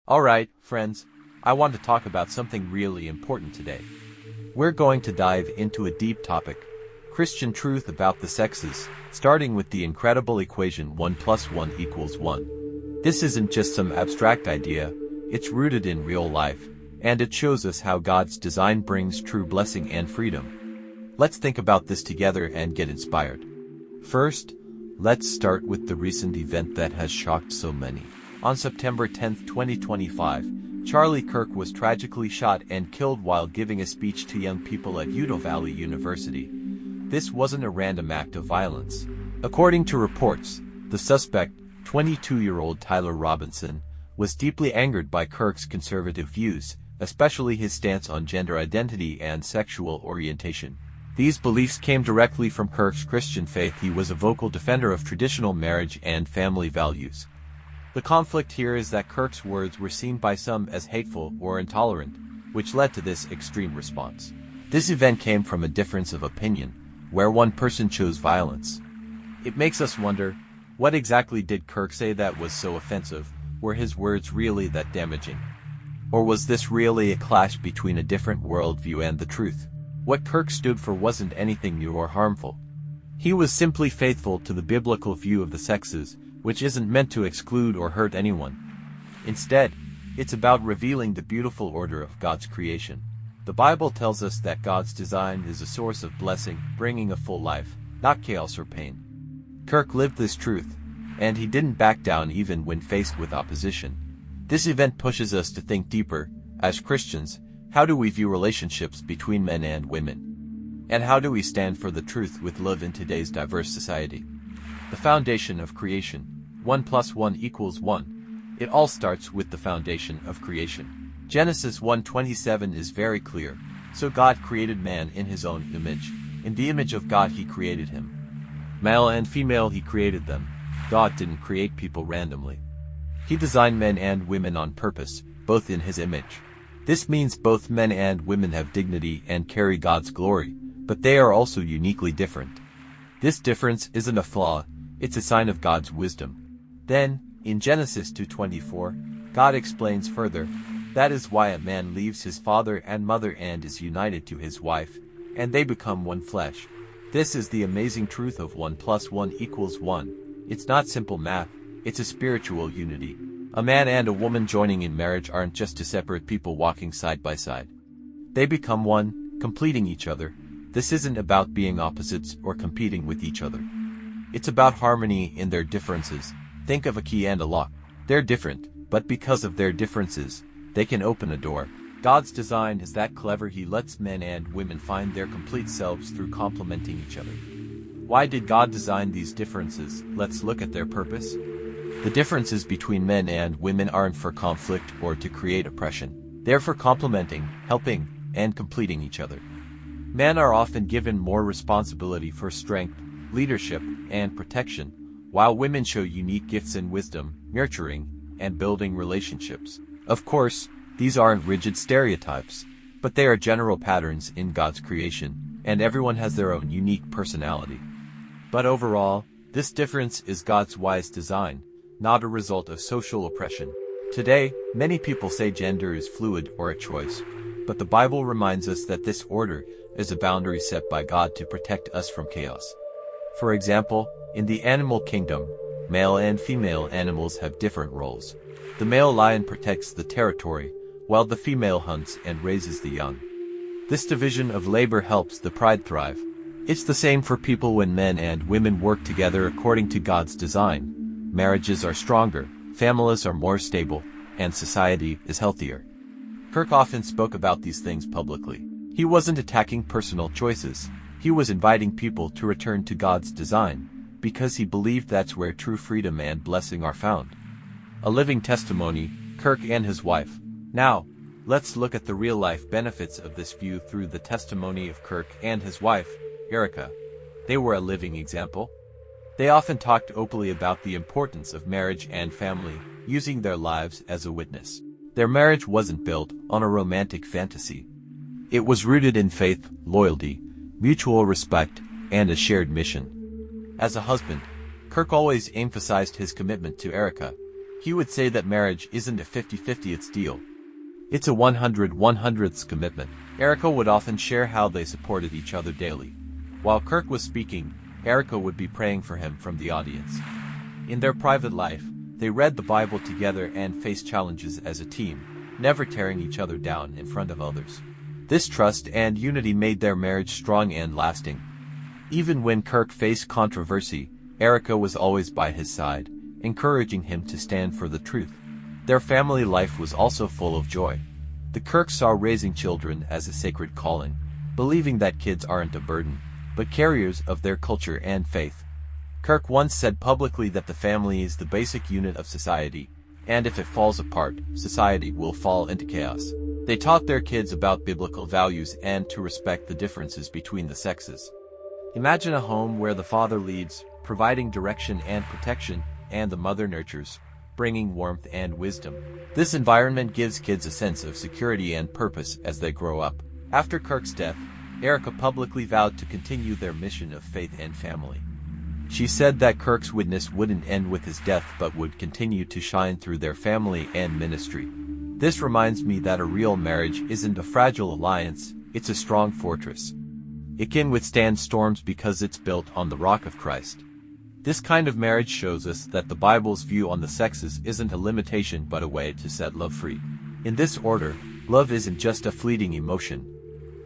Alright, friends, I want to talk about something really important today. We're going to dive into a deep topic, Christian truth about the sexes, starting with the incredible equation 1 plus 1 equals 1. This isn't just some abstract idea, it's rooted in real life, and it shows us how God's design brings true blessing and freedom. Let's think about this together and get inspired. First, let's start with the recent event that has shocked so many. On September 10, 2025, Charlie Kirk was tragically shot and killed while giving a speech to young people at Utah Valley University. This wasn't a random act of violence. According to reports, the suspect, 22-year-old Tyler Robinson, was deeply angered by Kirk's conservative views, especially his stance on gender identity and sexual orientation. These beliefs came directly from Kirk's Christian faith. He was a vocal defender of traditional marriage and family values. The conflict here is that Kirk's words were seen by some as hateful or intolerant, which led to this extreme response. This event came from a difference of opinion, where one person chose violence. It makes us wonder, what exactly did Kirk say that was so offensive? Were his words really that damaging? Or was this really a clash between a different worldview and the truth? What Kirk stood for wasn't anything new or harmful. He was simply faithful to the biblical view of the sexes, which isn't meant to exclude or hurt anyone. Instead, it's about revealing the beautiful order of God's creation. The Bible tells us that God's design is a source of blessing, bringing a full life, not chaos or pain. Kirk lived this truth, and he didn't back down even when faced with opposition. This event pushes us to think deeper. As Christians, how do we view relationships between men and women? And how do we stand for the truth with love in today's diverse society? The foundation of creation. 1 plus 1 equals 1. It all starts with the foundation of creation. Genesis 1:27 is very clear. So God created man in his own image. In the image of God he created him. Male and female he created them. God didn't create people randomly. He designed men and women on purpose, both in his image. This means both men and women have dignity and carry God's glory, but they are also uniquely different. This difference isn't a flaw, it's a sign of God's wisdom. Then, in Genesis 2:24, God explains further, that is why a man leaves his father and mother and is united to his wife, and they become one flesh. This is the amazing truth of 1 plus 1 equals 1. It's not simple math, it's a spiritual unity. A man and a woman joining in marriage aren't just two separate people walking side by side. They become one, completing each other. This isn't about being opposites or competing with each other. It's about harmony in their differences. Think of a key and a lock. They're different, but because of their differences, they can open a door. God's design is that clever. He lets men and women find their complete selves through complementing each other. Why did God design these differences? Let's look at their purpose. The differences between men and women aren't for conflict or to create oppression. They're for complementing, helping, and completing each other. Men are often given more responsibility for strength, leadership, and protection, while women show unique gifts in wisdom, nurturing, and building relationships. Of course, these aren't rigid stereotypes, but they are general patterns in God's creation, and everyone has their own unique personality. But overall, this difference is God's wise design, not a result of social oppression. Today, many people say gender is fluid or a choice, but the Bible reminds us that this order is a boundary set by God to protect us from chaos. For example, in the animal kingdom, male and female animals have different roles. The male lion protects the territory, while the female hunts and raises the young. This division of labor helps the pride thrive. It's the same for people. When men and women work together according to God's design, marriages are stronger, families are more stable, and society is healthier. Kirk often spoke about these things publicly. He wasn't attacking personal choices. He was inviting people to return to God's design, because he believed that's where true freedom and blessing are found. A living testimony, Kirk and his wife. Now, let's look at the real-life benefits of this view through the testimony of Kirk and his wife, Erica. They were a living example. They often talked openly about the importance of marriage and family, using their lives as a witness. Their marriage wasn't built on a romantic fantasy. It was rooted in faith, loyalty, mutual respect, and a shared mission. As a husband, Kirk always emphasized his commitment to Erica. He would say that marriage isn't a 50-50 deal. It's a 100-100 commitment. Erica would often share how they supported each other daily. While Kirk was speaking, Erica would be praying for him from the audience. In their private life, they read the Bible together and faced challenges as a team, never tearing each other down in front of others. This trust and unity made their marriage strong and lasting. Even when Kirk faced controversy, Erica was always by his side, encouraging him to stand for the truth. Their family life was also full of joy. The Kirks saw raising children as a sacred calling, believing that kids aren't a burden, but carriers of their culture and faith. Kirk once said publicly that the family is the basic unit of society, and if it falls apart, society will fall into chaos. They taught their kids about biblical values and to respect the differences between the sexes. Imagine a home where the father leads, providing direction and protection, and the mother nurtures, bringing warmth and wisdom. This environment gives kids a sense of security and purpose as they grow up. After Kirk's death, Erica publicly vowed to continue their mission of faith and family. She said that Kirk's witness wouldn't end with his death but would continue to shine through their family and ministry. This reminds me that a real marriage isn't a fragile alliance, it's a strong fortress. It can withstand storms because it's built on the rock of Christ. This kind of marriage shows us that the Bible's view on the sexes isn't a limitation but a way to set love free. In this order, love isn't just a fleeting emotion.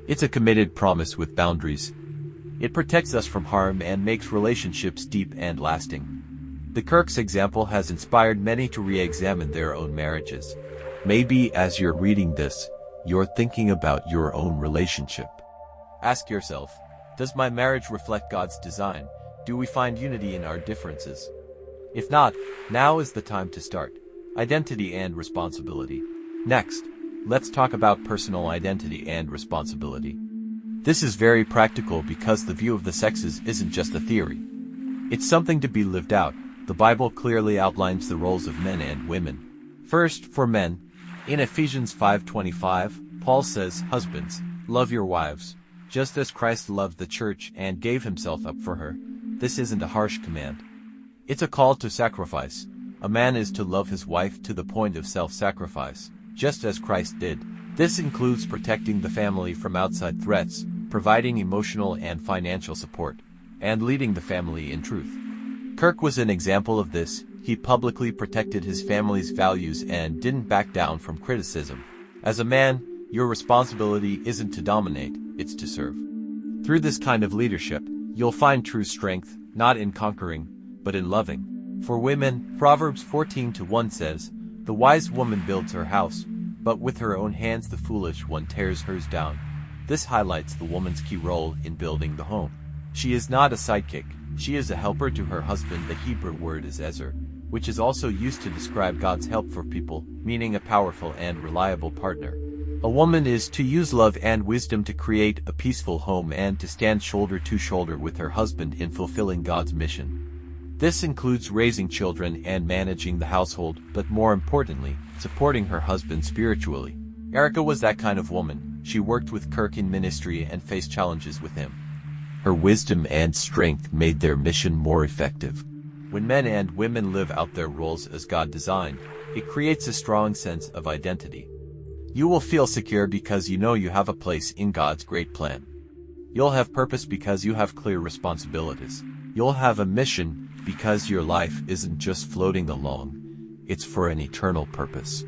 It's a committed promise with boundaries. It protects us from harm and makes relationships deep and lasting. The Kirk's example has inspired many to re-examine their own marriages. Maybe as you're reading this, you're thinking about your own relationship. Ask yourself, does my marriage reflect God's design? Do we find unity in our differences? If not, now is the time to start. Identity and responsibility. Next, let's talk about personal identity and responsibility. This is very practical because the view of the sexes isn't just a theory. It's something to be lived out. The Bible clearly outlines the roles of men and women. First, for men, in Ephesians 5:25, Paul says, "Husbands, love your wives, just as Christ loved the church and gave himself up for her." This isn't a harsh command. It's a call to sacrifice. A man is to love his wife to the point of self-sacrifice, just as Christ did. This includes protecting the family from outside threats, providing emotional and financial support, and leading the family in truth. Kirk was an example of this. He publicly protected his family's values and didn't back down from criticism. As a man, your responsibility isn't to dominate, it's to serve. Through this kind of leadership, you'll find true strength, not in conquering, but in loving. For women, Proverbs 14:1 says, "The wise woman builds her house, but with her own hands the foolish one tears hers down." This highlights the woman's key role in building the home. She is not a sidekick, she is a helper to her husband. The Hebrew word is ezer, which is also used to describe God's help for people, meaning a powerful and reliable partner. A woman is to use love and wisdom to create a peaceful home and to stand shoulder to shoulder with her husband in fulfilling God's mission. This includes raising children and managing the household, but more importantly, supporting her husband spiritually. Erica was that kind of woman. She worked with Kirk in ministry and faced challenges with him. Her wisdom and strength made their mission more effective. When men and women live out their roles as God designed, it creates a strong sense of identity. You will feel secure because you know you have a place in God's great plan. You'll have purpose because you have clear responsibilities. You'll have a mission because your life isn't just floating along, it's for an eternal purpose.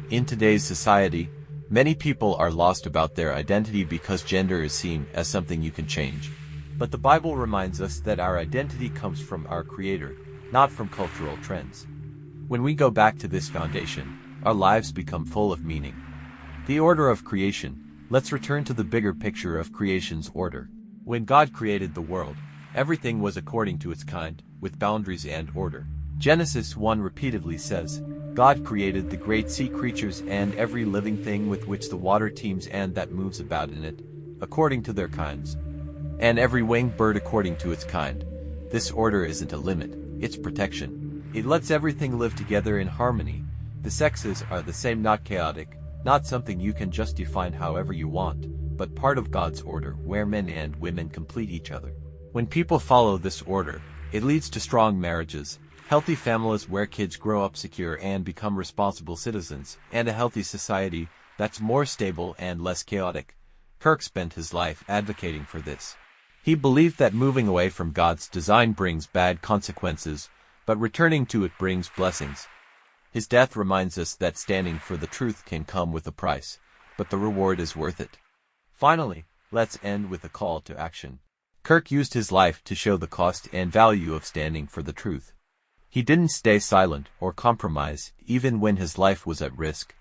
In today's society, many people are lost about their identity because gender is seen as something you can change. But the Bible reminds us that our identity comes from our Creator, not from cultural trends. When we go back to this foundation, our lives become full of meaning. The order of creation. Let's return to the bigger picture of creation's order. When God created the world, everything was according to its kind, with boundaries and order. Genesis 1 repeatedly says, "God created the great sea creatures and every living thing with which the water teems and that moves about in it, according to their kinds, and every winged bird according to its kind." This order isn't a limit, it's protection. It lets everything live together in harmony. The sexes are the same, not chaotic, not something you can just define however you want, but part of God's order where men and women complete each other. When people follow this order, it leads to strong marriages, healthy families where kids grow up secure and become responsible citizens, and a healthy society that's more stable and less chaotic. Kirk spent his life advocating for this. He believed that moving away from God's design brings bad consequences, but returning to it brings blessings. His death reminds us that standing for the truth can come with a price, but the reward is worth it. Finally, let's end with a call to action. Kirk used his life to show the cost and value of standing for the truth. He didn't stay silent or compromise, even when his life was at risk.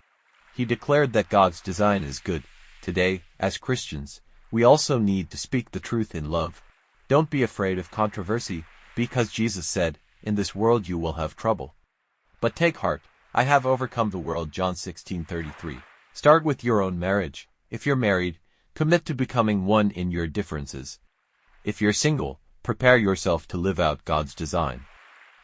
He declared that God's design is good. Today, as Christians, we also need to speak the truth in love. Don't be afraid of controversy, because Jesus said, "In this world you will have trouble. But take heart, I have overcome the world." John 16:33. Start with your own marriage. If you're married, commit to becoming one in your differences. If you're single, prepare yourself to live out God's design.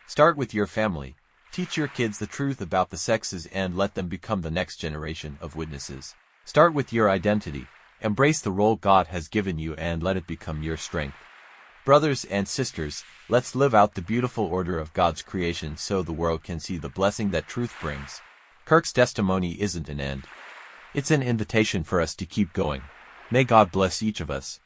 Start with your family. Teach your kids the truth about the sexes and let them become the next generation of witnesses. Start with your identity. Embrace the role God has given you and let it become your strength. Brothers and sisters, let's live out the beautiful order of God's creation so the world can see the blessing that truth brings. Kirk's testimony isn't an end. It's an invitation for us to keep going. May God bless each of us.